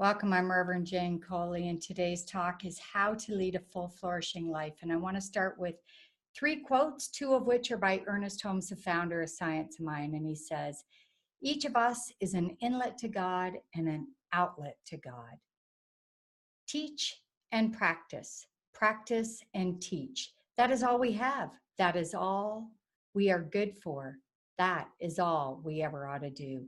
Welcome, I'm Rev Jayne Coley, and today's talk is how to lead a full flourishing life. And I want to start with three quotes, two of which are by Ernest Holmes, the founder of Science of Mind. And he says, each of us is an inlet to God and an outlet to God. Teach and practice, practice and teach. That is all we have. That is all we are good for. That is all we ever ought to do.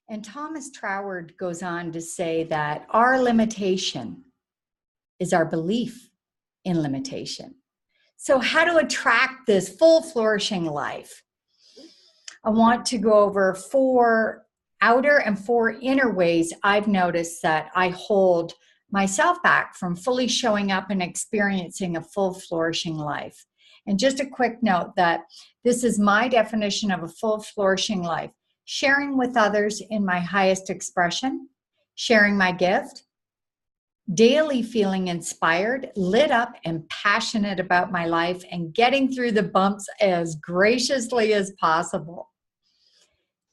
And Thomas Troward goes on to say that our limitation is our belief in limitation. So how to attract this full flourishing life? I want to go over 4 outer and 4 inner ways I've noticed that I hold myself back from fully showing up and experiencing a full flourishing life. And just a quick note that this is my definition of a full flourishing life. Sharing with others in my highest expression, sharing my gift, daily feeling inspired, lit up, and passionate about my life, and getting through the bumps as graciously as possible.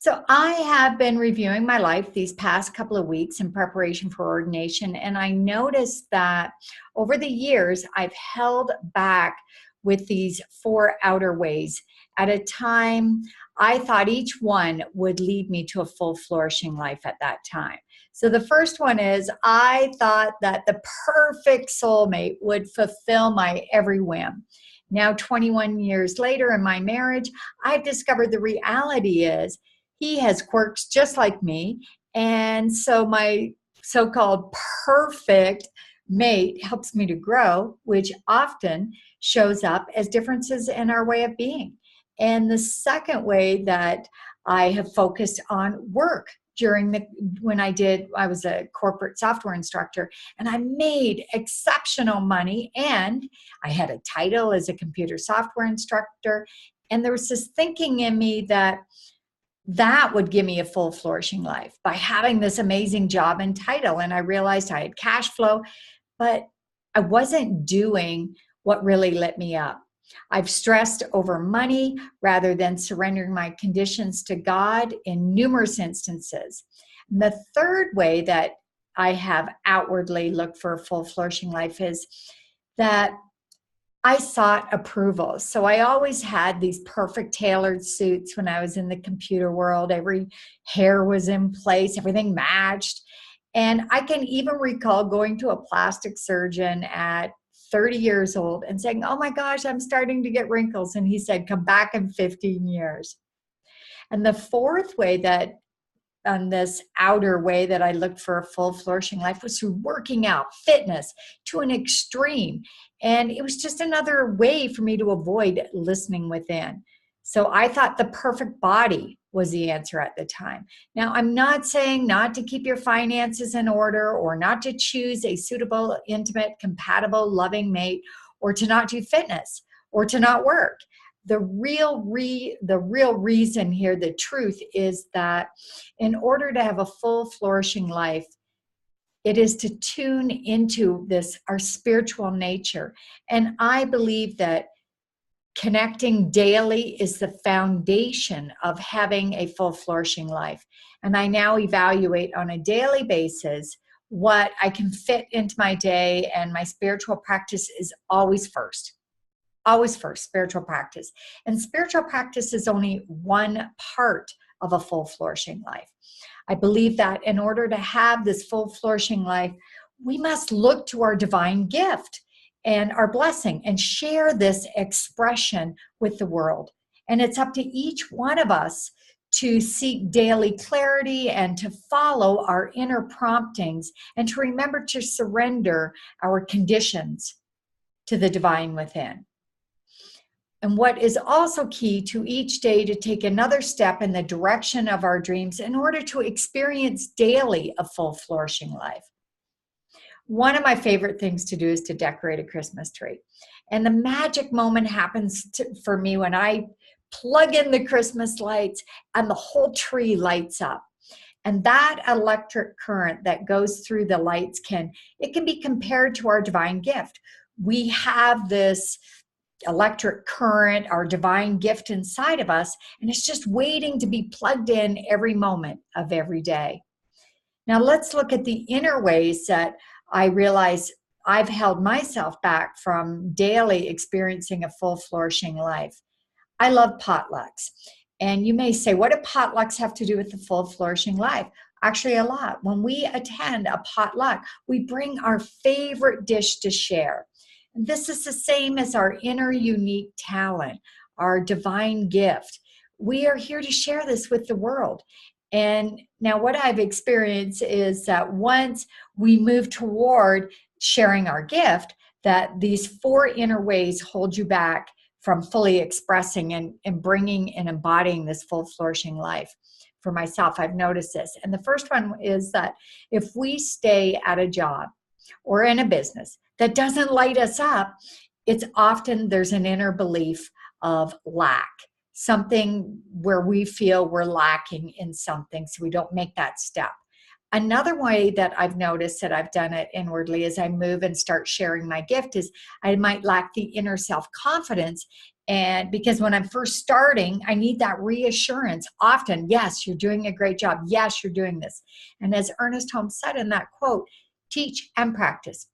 So I have been reviewing my life these past couple of weeks in preparation for ordination, and I noticed that over the years, I've held back with these 4 outer ways. At a time, I thought each one would lead me to a full flourishing life at that time. So the first one is I thought that the perfect soulmate would fulfill my every whim. Now, 21 years later in my marriage, I've discovered the reality is he has quirks just like me. And so my so-called perfect mate helps me to grow, which often shows up as differences in our way of being. And the second way that I have focused on work when I was a corporate software instructor, and I made exceptional money, and I had a title as a computer software instructor. And there was this thinking in me that would give me a full flourishing life by having this amazing job and title. And I realized I had cash flow, but I wasn't doing what really lit me up. I've stressed over money rather than surrendering my conditions to God in numerous instances. And the third way that I have outwardly looked for a full flourishing life is that I sought approval. So I always had these perfect tailored suits when I was in the computer world. Every hair was in place, everything matched. And I can even recall going to a plastic surgeon at 30 years old and saying, oh my gosh, I'm starting to get wrinkles. And he said, come back in 15 years. And the fourth way that on this outer way that I looked for a full flourishing life was through working out, fitness to an extreme. And it was just another way for me to avoid listening within. So I thought the perfect body was the answer at the time. Now, I'm not saying not to keep your finances in order or not to choose a suitable, intimate, compatible, loving mate, or to not do fitness or to not work. The real reason here, the truth is that in order to have a full flourishing life, it is to tune into our spiritual nature. And I believe that connecting daily is the foundation of having a full flourishing life. And I now evaluate on a daily basis what I can fit into my day, and my spiritual practice is always first. Always first, spiritual practice. And spiritual practice is only one part of a full flourishing life. I believe that in order to have this full flourishing life, we must look to our divine gift and our blessing and share this expression with the world. And it's up to each one of us to seek daily clarity and to follow our inner promptings and to remember to surrender our conditions to the divine within. And what is also key to each day to take another step in the direction of our dreams in order to experience daily a full flourishing life. One of my favorite things to do is to decorate a Christmas tree. And the magic moment happens for me when I plug in the Christmas lights and the whole tree lights up. And that electric current that goes through the lights can be compared to our divine gift. We have this electric current, our divine gift inside of us, and it's just waiting to be plugged in every moment of every day. Now let's look at the inner ways that I realize I've held myself back from daily experiencing a full flourishing life. I love potlucks. And you may say, what do potlucks have to do with the full flourishing life? Actually, a lot. When we attend a potluck, we bring our favorite dish to share. This is the same as our inner unique talent, our divine gift. We are here to share this with the world. And now, what I've experienced is that once we move toward sharing our gift, that these 4 inner ways hold you back from fully expressing and bringing and embodying this full flourishing life. For myself, I've noticed this. And the first one is that if we stay at a job or in a business that doesn't light us up, it's often there's an inner belief of lack, something where we feel we're lacking in something, so we don't make that step. Another way that I've noticed that I've done it inwardly as I move and start sharing my gift is I might lack the inner self-confidence. And because when I'm first starting, I need that reassurance. Often, yes, you're doing a great job. Yes, you're doing this. And as Ernest Holmes said in that quote, teach and practice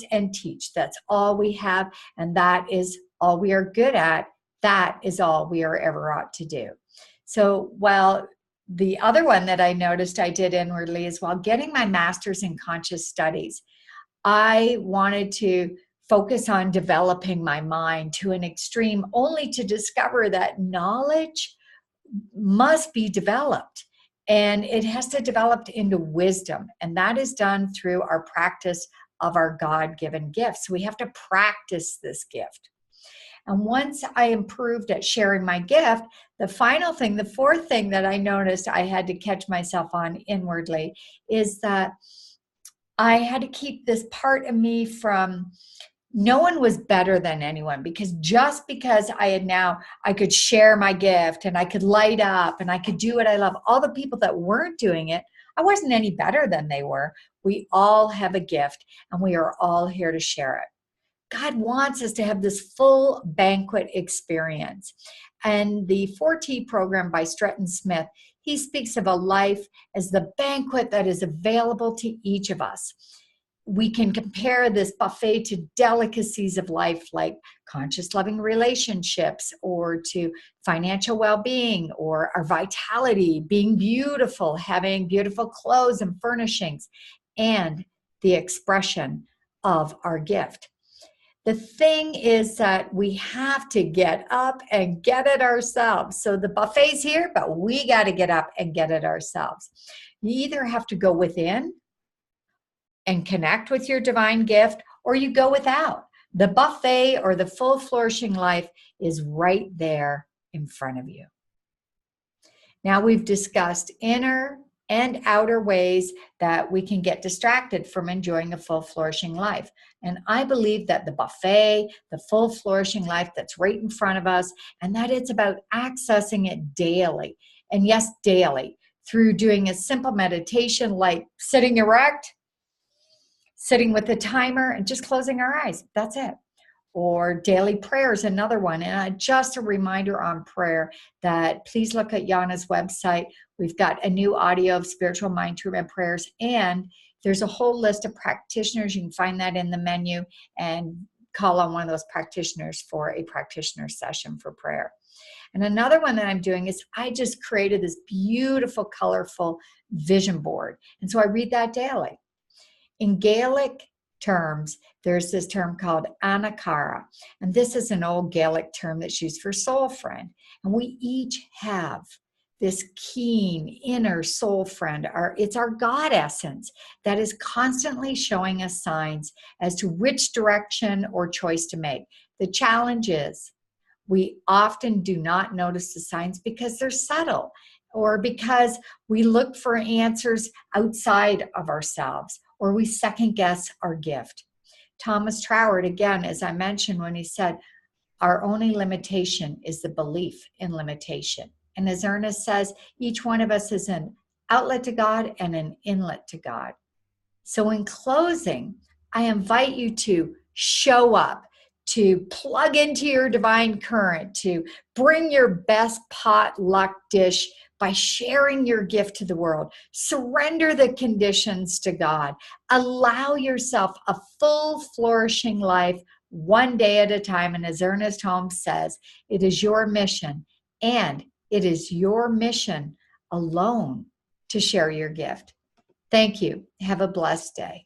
and teach. That's all we have. And that is all we are good at. That is all we are ever ought to do. So while the other one that I noticed I did inwardly is while getting my master's in conscious studies, I wanted to focus on developing my mind to an extreme only to discover that knowledge must be developed and it has to develop into wisdom. And that is done through our practice of our God-given gifts. We have to practice this gift. And once I improved at sharing my gift, the final thing, the 4th thing that I noticed I had to catch myself on inwardly is that I had to keep this part of me from, no one was better than anyone, because just because I could share my gift and I could light up and I could do what I love, all the people that weren't doing it, I wasn't any better than they were. We all have a gift and we are all here to share it. God wants us to have this full banquet experience. And the 4T program by Stretton Smith, he speaks of a life as the banquet that is available to each of us. We can compare this buffet to delicacies of life like conscious loving relationships, or to financial well-being, or our vitality, being beautiful, having beautiful clothes and furnishings, and the expression of our gift. The thing is that we have to get up and get it ourselves. So the buffet's here, but we got to get up and get it ourselves. You either have to go within and connect with your divine gift, or you go without. The buffet or the full flourishing life is right there in front of you. Now we've discussed inner and outer ways that we can get distracted from enjoying a full flourishing life. And I believe that the buffet, the full flourishing life that's right in front of us, and that it's about accessing it daily. And yes, daily, through doing a simple meditation like sitting erect, sitting with a timer, and just closing our eyes. That's it. Or daily prayer is another one. And just a reminder on prayer that please look at Yana's website. We've got a new audio of spiritual mind treatment prayers, and there's a whole list of practitioners. You can find that in the menu and call on one of those practitioners for a practitioner session for prayer. And another one that I'm doing is I just created this beautiful, colorful vision board. And so I read that daily. In Gaelic terms, there's this term called anakara, and this is an old Gaelic term that's used for soul friend. And we each have this keen inner soul friend. It's our God essence that is constantly showing us signs as to which direction or choice to make. The challenge is we often do not notice the signs because they're subtle, or because we look for answers outside of ourselves, or we second guess our gift. Thomas Troward, again, as I mentioned, when he said, our only limitation is the belief in limitation. And as Ernest says, each one of us is an outlet to God and an inlet to God. So in closing, I invite you to show up, to plug into your divine current, to bring your best potluck dish by sharing your gift to the world. Surrender the conditions to God. Allow yourself a full, flourishing life one day at a time. And as Ernest Holmes says, it is your mission, and it is your mission alone to share your gift. Thank you. Have a blessed day.